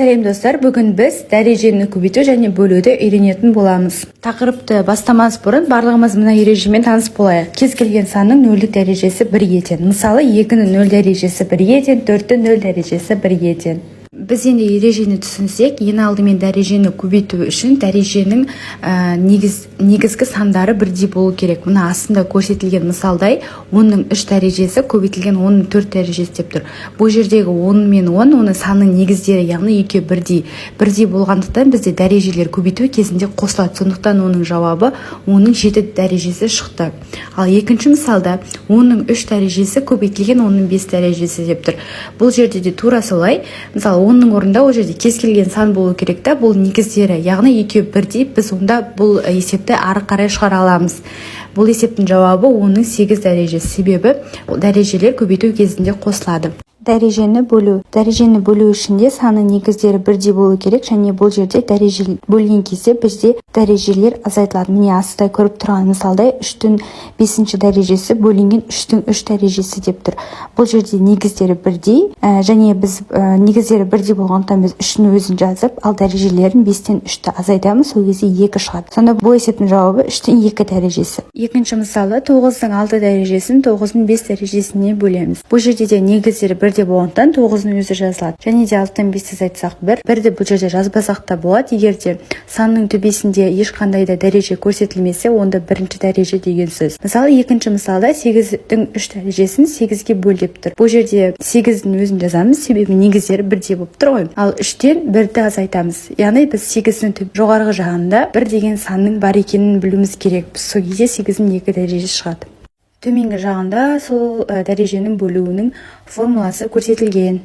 Сәлем достар, бүгін біз дәрежені көбейту және бөлуді үйренетін боламыз. Тақырыпты бастамас бұрын барлығымыз мына ережемен таныс болайық. Кез келген санның нөлдік дәрежесі 1-ге тең. Мысалы 2-ның 0 дәрежесі 1-ге тең, 4-дің 0 дәрежесі 1-ге тең. Біз енді ережені түсінсек, ең алдымен дәрежені көбейту үшін дәреженің негізгі сандары бірдей болу керек. Мына астында көрсетілген мысалдай 10-ның 3 дәрежесі көбейтілген 10-ның 4 дәрежесі деп тұр. Бұл жердегі 10 мен 10, оның санның негіздері, яғни екеуі бірдей болғандықтан бізде дәрежелер көбейту кезінде қосылады. Сондықтан оның жауабы 10-ның 7 дәрежесі шықты. Ал екінші мысалда 10-ның 3 дәрежесі көбейтілген 10-ның 5 дәрежесі деп тұр. Бұл жерде де тура солай. Мысалы 10-ның орнында ол жерде кез келген сан болу керек та, бұл негіздері, яғни екеуі бірдей, біз онда бұл есепті ары қарай шығара аламыз. Бұл есептің жауабы 10-ның 8 дәрежесі, себебі дәрежелер көбейту кезінде қосылады. Дәрежені бөлу үшін де санның негіздері бірдей болу керек, және бұл жерде дәреже бөлген кезде бізде дәрежелер азайтылады. Міне астында көріп тұрған мысалдай 3-тің 5 дәрежесі бөлінген 3-тің 3 дәрежесі деп тұр. Бұл жерде негіздері бірдей, және біз негіздері бірдей болғандықтан біз 3-дің өзін жазып, ал дәрежелерін 5-тен 3-ті азайтамыз, сол кезде 2 шығады. Сонда бұл есептің жауабы 3-тің 2 дәрежесі. Екінші мысалы 9-ның 6 дәрежесін 9-ның 5 дәрежесіне бөлеміз. Бұл жерде де негіздері бірдей болғандықтан 9-ның өзі жазылады. Және де 6-тан 5-ті айтсақ 1. Бірді бұл жерде жазбасақ та болады. Егер де санның төбесінде ешқандай да дәреже көрсетілмесе, онда бірінші дәреже деген сөз. Мысалы, екінші мысалда 8-дің 3 дәрежесін 8-ге бөл деп тұр. Бұл жерде 8-дің өзін жазамыз, себебі негіздері бірдей болып тұр ғой. Ал 3-тен 1-ді азайтамыз. Яғни біз 8-дің жоғарғы жағында 1 деген санның бар екенін білуіміз керек. Сол кезде 8-дің 2 дәрежесі шығады. Төменгі жағында сол дәреженің бөлуінің формуласы көрсетілген.